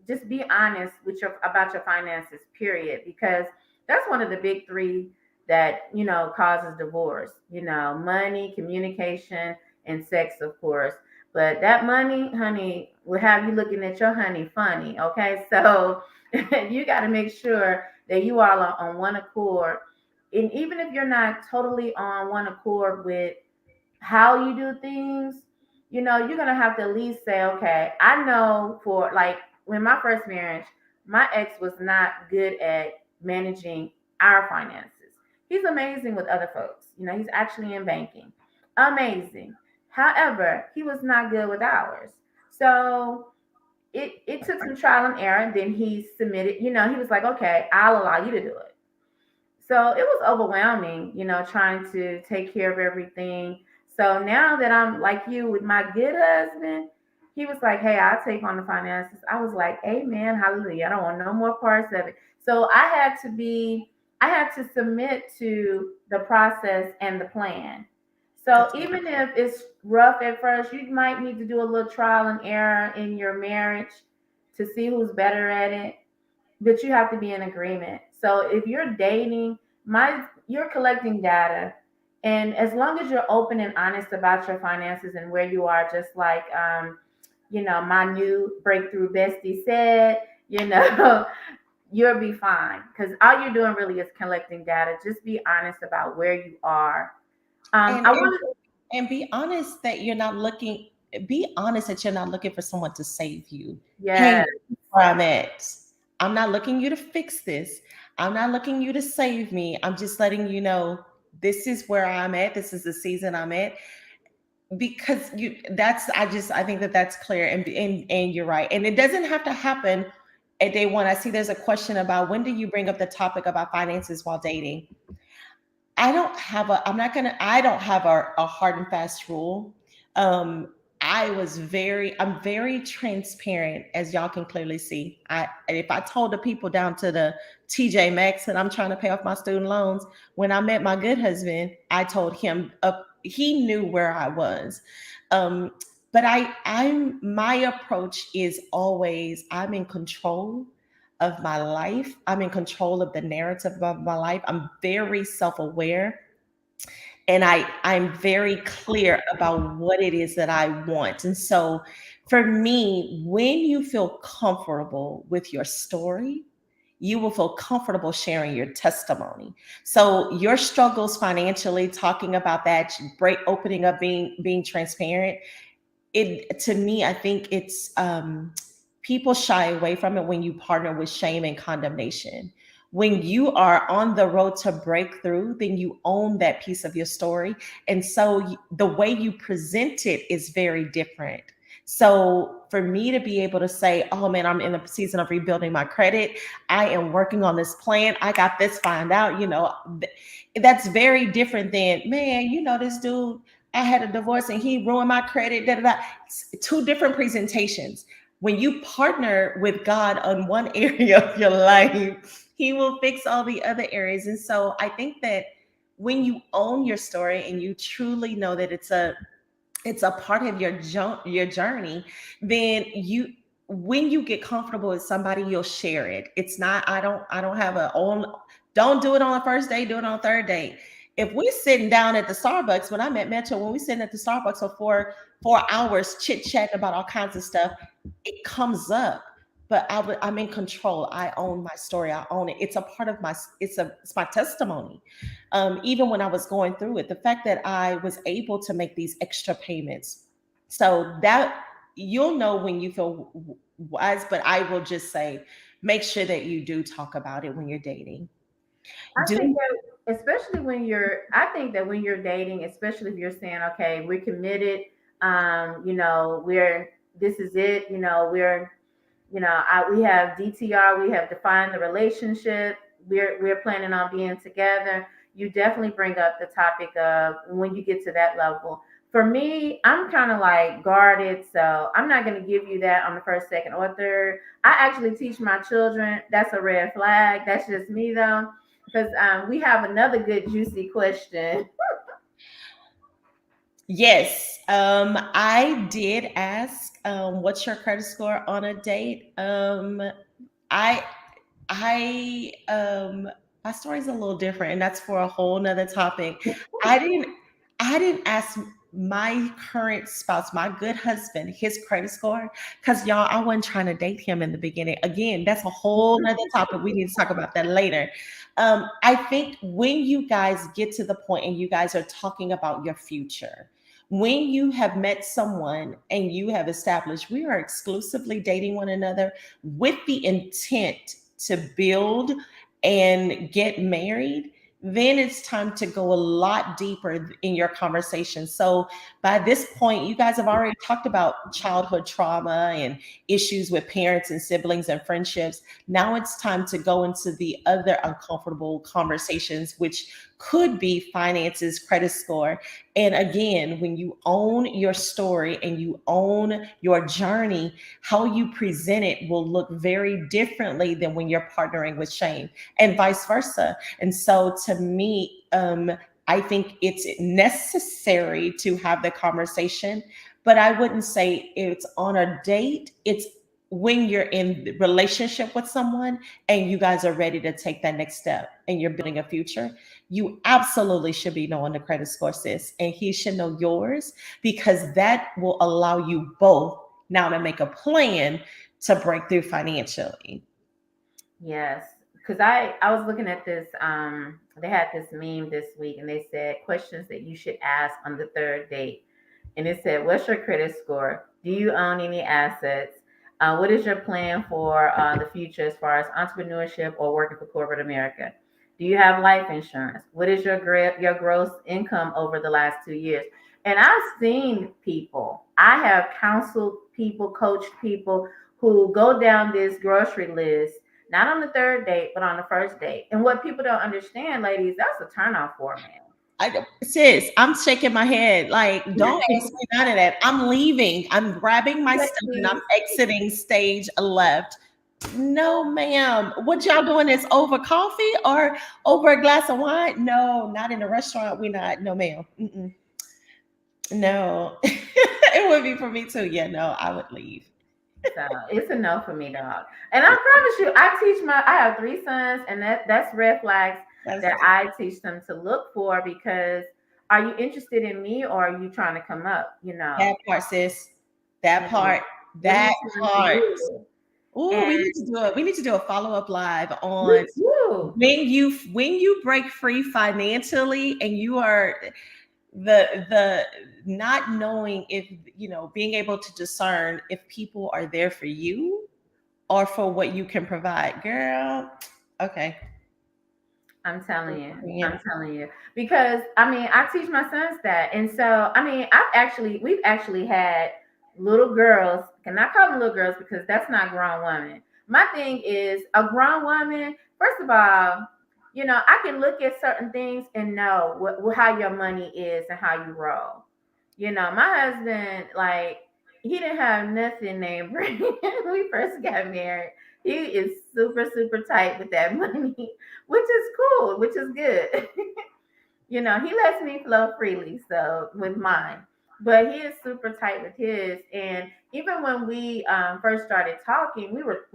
just be honest with about your finances, period. Because that's one of the big three that, causes divorce, money, communication, and sex, of course. But that money, honey, will have you looking at your honey funny. Okay. So you got to make sure that you all are on one accord. And even if you're not totally on one accord with how you do things, you're gonna have to at least say, okay, I know for like when my first marriage, my ex was not good at managing our finances. He's amazing with other folks. He's actually in banking. Amazing. However, he was not good with ours. So it took some trial and error, and then he submitted, he was like, okay, I'll allow you to do it. So it was overwhelming, trying to take care of everything. So now that I'm like you with my good husband, he was like, hey, I'll take on the finances. I was like, amen, hallelujah. I don't want no more parts of it. So I had to submit to the process and the plan. So even if it's rough at first, you might need to do a little trial and error in your marriage to see who's better at it, but you have to be in agreement. So if you're dating, you're collecting data, and as long as you're open and honest about your finances and where you are, just like my new breakthrough bestie said, you'll be fine, because all you're doing really is collecting data. Just be honest about where you are. And I want to. and be honest that you're not looking. Be honest that you're not looking for someone to save you. Hey, Yes. where I'm at. I'm not looking you to fix this. I'm not looking you to save me. I'm just letting you know this is where I'm at. This is the season I'm at. Because I think that that's clear, and you're right. And it doesn't have to happen at day one. I see there's a question about when do you bring up the topic about finances while dating. I don't have a hard and fast rule. Um, I'm very transparent, as y'all can clearly see. If I told the people down to the TJ Maxx that I'm trying to pay off my student loans, when I met my good husband, I told him he knew where I was. But my approach is always I'm in control of my life. I'm in control of the narrative of my life. I'm very self-aware, and I'm very clear about what it is that I want. And so for me, when you feel comfortable with your story, you will feel comfortable sharing your testimony. So your struggles financially, talking about that, opening up, being transparent, it to me, I think it's people shy away from it when you partner with shame and condemnation. When you are on the road to breakthrough, then you own that piece of your story. And so the way you present it is very different. So for me to be able to say, oh man, I'm in a season of rebuilding my credit. I am working on this plan. I got this find out, that's very different than, man, this dude, I had a divorce and he ruined my credit. Da, da, da. It's two different presentations. When you partner with God on one area of your life, he will fix all the other areas. And so I think that when you own your story and you truly know that it's a part of your journey, then when you get comfortable with somebody, you'll share it. It's not, I don't have don't do it on the first date, do it on the third date. If we're sitting down at the Starbucks, when I met Metro, when we're sitting at the Starbucks for 4 hours chit-chatting about all kinds of stuff, it comes up. but I'm in control. I own my story. I own it. It's a part of it's my testimony. Even when I was going through it, the fact that I was able to make these extra payments, so that you'll know when you feel wise. But I will just say, make sure that you do talk about it when you're dating. I think Do that especially when you're, I think that when you're dating, especially if you're saying, okay, we're committed, we're, this is it, we have DTR, we have defined the relationship, we're planning on being together. You definitely bring up the topic of when you get to that level. For me, I'm kind of like guarded, so I'm not going to give you that on the first, second, or third. I actually teach my children that's a red flag. That's just me though, because we have another good juicy question. Yes, I did ask, what's your credit score on a date? I, I, my story's a little different, and that's for a whole nother topic. I didn't, I didn't ask my current spouse, my good husband, his credit score, because y'all, I wasn't trying to date him in the beginning. Again, that's a whole nother topic. We need to talk about that later. I think when you guys get to the point and you guys are talking about your future, when you have met someone and you have established we are exclusively dating one another with the intent to build and get married, then it's time to go a lot deeper in your conversation. So by this point, you guys have already talked about childhood trauma and issues with parents and siblings and friendships. Now it's time to go into the other uncomfortable conversations, which could be finances, credit score. And again, when you own your story and you own your journey, how you present it will look very differently than when you're partnering with shame, and vice versa. And so to me, I think it's necessary to have the conversation, but I wouldn't say it's on a date. It's when you're in relationship with someone and you guys are ready to take that next step and you're building a future, you absolutely should be knowing the credit score, sis, and he should know yours, because that will allow you both now to make a plan to break through financially. Yes, because I was looking at this. They had this meme this week, and they said questions that you should ask on the third date. And it said, "What's your credit score? Do you own any assets? What is your plan for the future as far as entrepreneurship or working for corporate America? Do you have life insurance? What is your gross income over the last 2 years?" And I've seen people. I have counseled people, coached people who go down this grocery list not on the third date, but on the first date. And what people don't understand, ladies, that's a turnoff for a man. Sis, I'm shaking my head. Like, don't ask me none of that. I'm leaving. I'm grabbing my stuff and I'm Ladies, exiting stage left. No, ma'am. What y'all doing is over coffee or over a glass of wine? No, not in a restaurant. We not. No, ma'am. Mm-mm. No, it would be for me too. Yeah, no, I would leave. so it's a no for me, dog. And I promise you, I have 3 sons, and that's red flags That's that I teach them to look for because are you interested in me or are you trying to come up? that part, sis. That You know, part. what are That you trying to part. do? Oh, And we need to do it. We need to do a follow-up live me on too. when you break free financially and you are the not knowing if being able to discern if people are there for you or for what you can provide, girl. Okay. I'm telling you. Yeah. I'm telling you. Because I mean, I teach my sons that. And so, I mean, we've actually had little girls, cannot call them little girls because that's not grown women. My thing is a grown woman, first of all, I can look at certain things and know how your money is and how you roll. My husband, like, he didn't have nothing named when we first got married. He is super, super tight with that money, which is cool, which is good. He lets me flow freely, so with mine. But he is super tight with his. And even when we first started talking, we were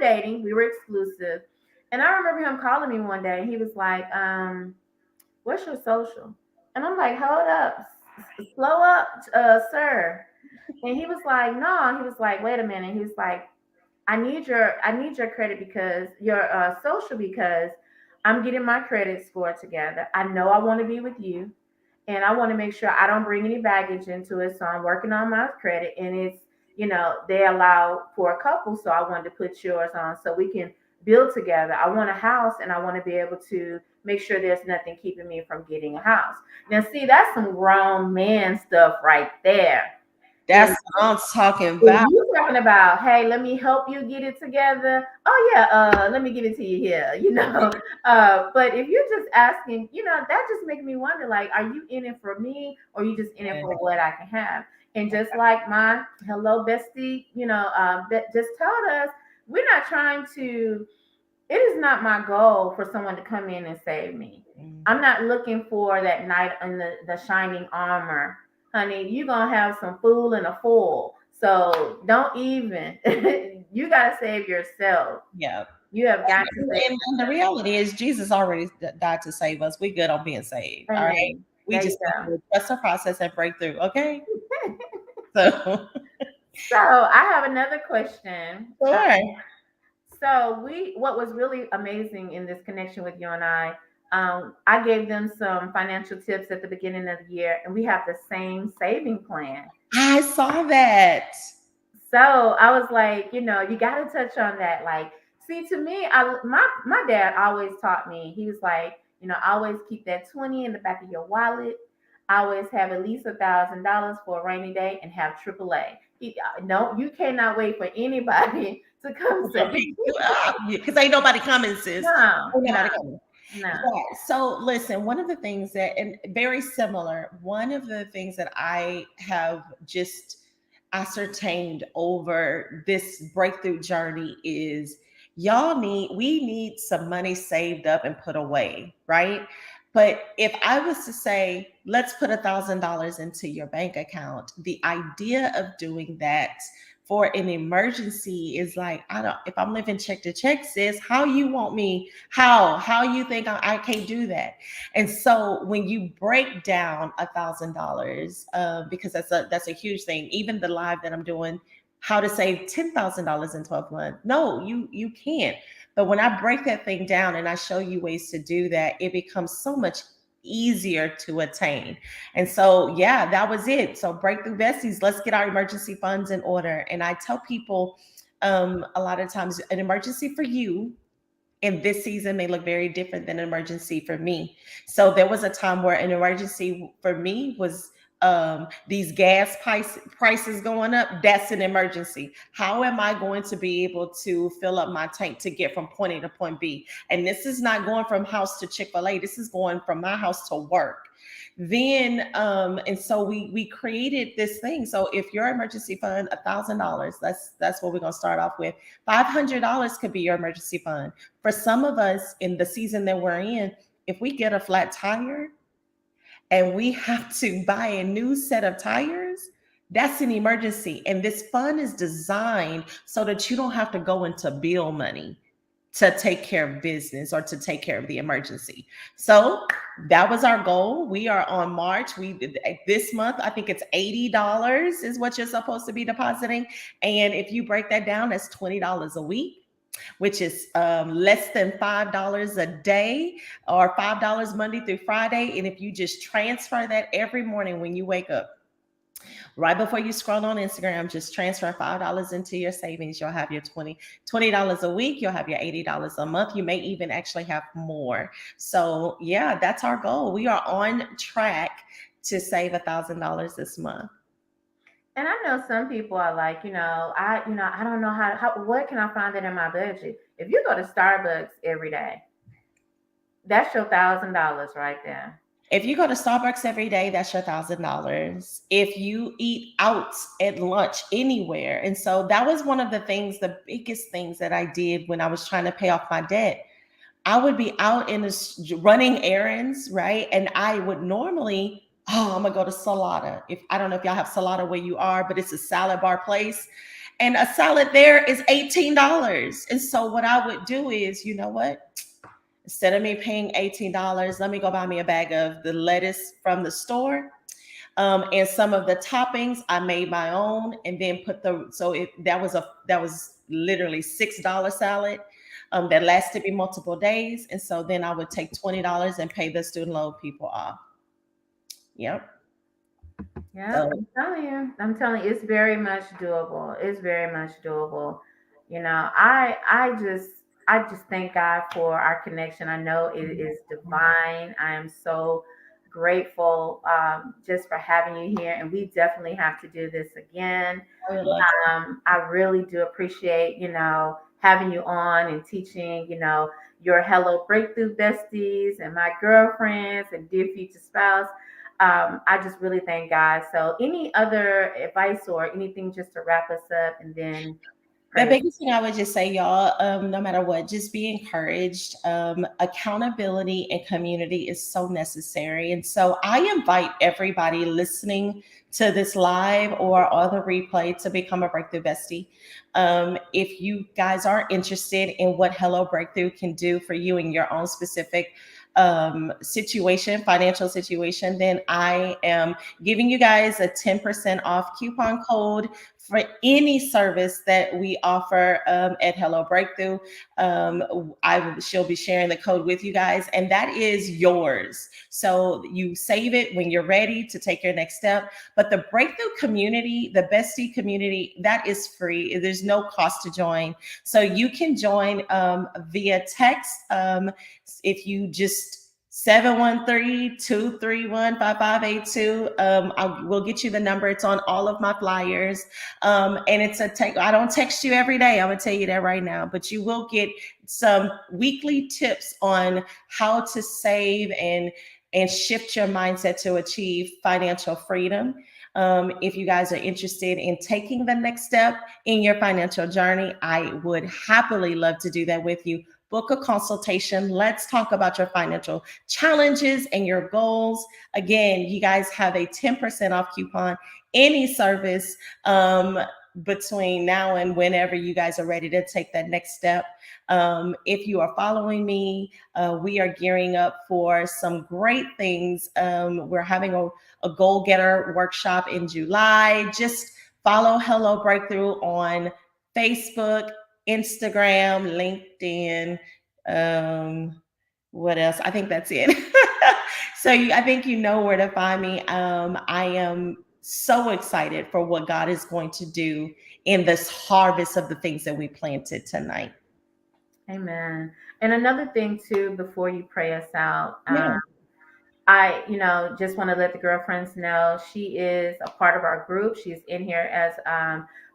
dating, we were exclusive. And I remember him calling me one day. He was like, "What's your social?" And I'm like, "Hold up, slow up, sir." And he was like, "No." He was like, "Wait a minute." He was like, I need your credit because your social, because I'm getting my credit score together. I know I want to be with you, and I want to make sure I don't bring any baggage into it. So I'm working on my credit, and it's, they allow for a couple, so I wanted to put yours on so we can build together. I want a house, and I want to be able to make sure there's nothing keeping me from getting a house. Now, see, that's some grown man stuff right there. That's what I'm talking If about. you talking about, hey, let me help you get it together. Oh yeah, let me give it to you here, But if you're just asking, that just makes me wonder, like, are you in it for me, or you just in it for what I can have? And just like my hello bestie, just told us, we're not trying to. It is not my goal for someone to come in and save me. I'm not looking for that knight in the shining armor. Honey, you're going to have some fool and a fool. So don't even. You got to save yourself. Yeah. You have got to save and the reality is Jesus already died to save us. We good on being saved. All right. We There just you go. trust the process and break through. Okay. So I have another question. sure. So what was really amazing in this connection with you and I gave them some financial tips at the beginning of the year, and we have the same saving plan. I saw that. So I was like, you got to touch on that. Like, see, to me, my dad always taught me. He was like, always keep that 20 in the back of your wallet. Always have at least $1,000 for a rainy day, and have AAA. No, you cannot wait for anybody to come save you. Because ain't nobody coming, sis. No, Ain't nobody coming. no. Yeah. So listen, one of the things that, and very similar, one of the things that I have just ascertained over this breakthrough journey is we need some money saved up and put away, right? But if I was to say, let's put $1,000 into your bank account, the idea of doing that for an emergency is like, if I'm living check to check, sis, how you want me? How you think I can't do that? And so when you break down $1,000, because that's a huge thing. Even the live that I'm doing, how to save $10,000 in 12 months. No, you can't. But when I break that thing down and I show you ways to do that, it becomes so much easier to attain. And so, yeah, that was it. So breakthrough besties, let's get our emergency funds in order. And I tell people a lot of times, an emergency for you in this season may look very different than an emergency for me. So there was a time where an emergency for me was these gas prices going up. That's an emergency. How am I going to be able to fill up my tank to get from point A to point B? And this is not going from house to Chick-fil-A. This is going from my house to work. Then and so we created this thing. So if your emergency fund $1,000, that's what we're gonna start off with. $500 could be your emergency fund. For some of us in the season that we're in, if we get a flat tire and we have to buy a new set of tires, that's an emergency. And this fund is designed so that you don't have to go into bill money to take care of business or to take care of the emergency. So that was our goal. We are on March. This month, I think it's $80 is what you're supposed to be depositing. And if you break that down, that's $20 a week, which is less than $5 a day, or $5 Monday through Friday. And if you just transfer that every morning when you wake up, right before you scroll on Instagram, just transfer $5 into your savings. You'll have your $20 a week. You'll have your $80 a month. You may even actually have more. So yeah, that's our goal. We are on track to save $1,000 this month. And I know some people are like, I don't know how what can I find it in my budget? If you go to Starbucks every day, that's your $1,000 right there. If you go to Starbucks every day, that's your $1,000. If you eat out at lunch anywhere. And so that was one of the biggest things that I did when I was trying to pay off my debt. I would be out in running errands, right? And I would normally, I'm gonna go to Salata. I don't know if y'all have Salata where you are, but it's a salad bar place. And a salad there is $18. And so what I would do is, you know what? Instead of me paying $18, let me go buy me a bag of the lettuce from the store. And some of the toppings I made my own, and then put that was literally $6 salad that lasted me multiple days. And so then I would take $20 and pay the student loan people off. Yep. Yeah, So I'm telling you, it's very much doable. It's very much doable. I just thank God for our connection. I know it is divine. I am so grateful just for having you here, and we definitely have to do this again. I would love I really do appreciate, having you on and teaching, your Hello Breakthrough besties and my girlfriends and dear future spouse. I just really thank God. So, any other advice or anything just to wrap us up and then The pray? biggest thing I would just say, y'all, no matter what, just be encouraged. Accountability and community is so necessary. And so I invite everybody listening to this live or on the replay to become a Breakthrough Bestie. If you guys are interested in what Hello Breakthrough can do for you in your own specific financial situation, then I am giving you guys a 10% off coupon code for any service that we offer at Hello Breakthrough. She'll be sharing the code with you guys, and that is yours. So you save it when you're ready to take your next step. But the Breakthrough community, the Bestie community, that is free. There's no cost to join. So you can join via text. If you just 713-231-5582. We'll get you the number. It's on all of my flyers. And it's I don't text you every day. I'm gonna tell you that right now, but you will get some weekly tips on how to save and shift your mindset to achieve financial freedom. If you guys are interested in taking the next step in your financial journey, I would happily love to do that with you. Book a consultation. Let's talk about your financial challenges and your goals. Again, you guys have a 10% off coupon, any service between now and whenever you guys are ready to take that next step. If you are following me, we are gearing up for some great things. We're having a goal getter workshop in July. Just follow Hello Breakthrough on Facebook, Instagram, LinkedIn. What else? I think that's it. I think you know where to find me. I am so excited for what God is going to do in this harvest of the things that we planted tonight. Amen. And another thing too, before you pray us out, Yeah. I, just want to let the girlfriends know she is a part of our group. She's in here as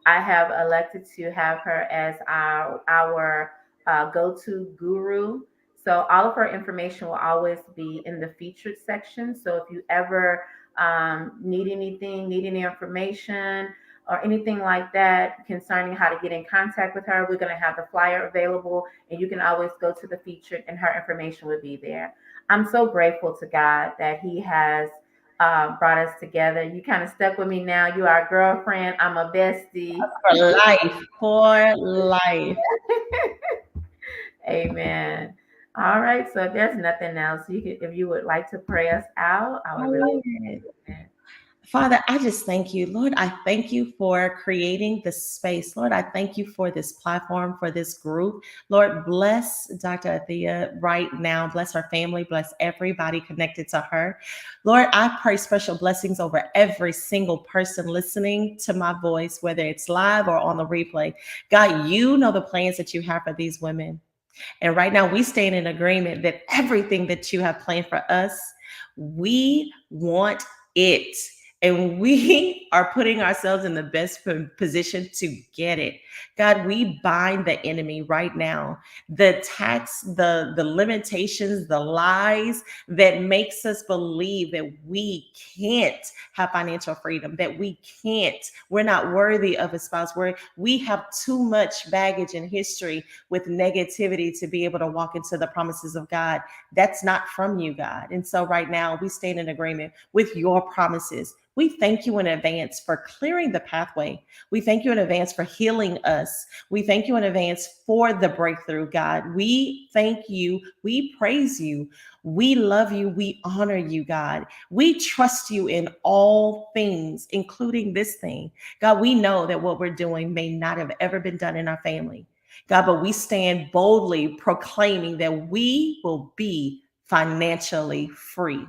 I have elected to have her as our go-to guru. So all of her information will always be in the featured section. So if you ever need any information or anything like that concerning how to get in contact with her, we're going to have the flyer available, and you can always go to the featured and her information will be there. I'm so grateful to God that He has brought us together. You kind of stuck with me now. You are a girlfriend. I'm a bestie. For life. For life. Amen. All right. So if there's nothing else, if you would like to pray us out, I would really appreciate it. Father, I just thank you. Lord, I thank you for creating the space. Lord, I thank you for this platform, for this group. Lord, bless Dr. Athea right now. Bless her family. Bless everybody connected to her. Lord, I pray special blessings over every single person listening to my voice, whether it's live or on the replay. God, you know the plans that you have for these women. And right now we stand in agreement that everything that you have planned for us, we want it. And we are putting ourselves in the best position to get it. God, we bind the enemy right now. The attacks, the limitations, the lies that makes us believe that we can't have financial freedom, that we're not worthy of a spouse, we have too much baggage and history with negativity to be able to walk into the promises of God. That's not from you, God. And so right now we stand in agreement with your promises, We thank you in advance for clearing the pathway. We thank you in advance for healing us. We thank you in advance for the breakthrough, God. We thank you. We praise you. We love you. We honor you, God. We trust you in all things, including this thing. God, we know that what we're doing may not have ever been done in our family. God, but we stand boldly proclaiming that we will be financially free,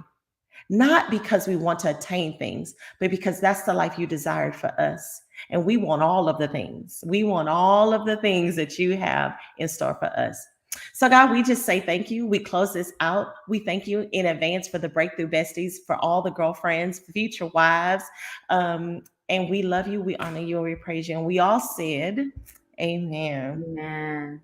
not because we want to attain things, but because that's the life you desired for us. And we want all of the things. We want all of the things that you have in store for us. So, God, we just say thank you. We close this out. We thank you in advance for the Breakthrough Besties, for all the girlfriends, future wives. And we love you. We honor you. And we praise you. And we all said, Amen. Amen.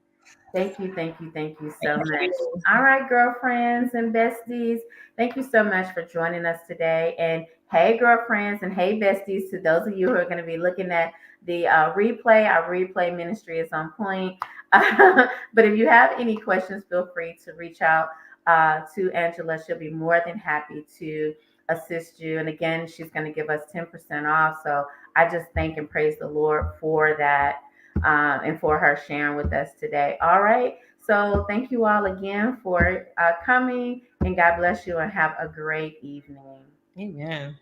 Thank you, thank you, thank you so Thank much. you. All right, girlfriends and besties, thank you so much for joining us today. And hey, girlfriends and hey, besties, to those of you who are going to be looking at the replay, our replay ministry is on point. But if you have any questions, feel free to reach out to Angela. She'll be more than happy to assist you. And again, she's going to give us 10% off. So I just thank and praise the Lord for that, and for her sharing with us today. All right. So thank you all again for coming, and God bless you and have a great evening. Amen.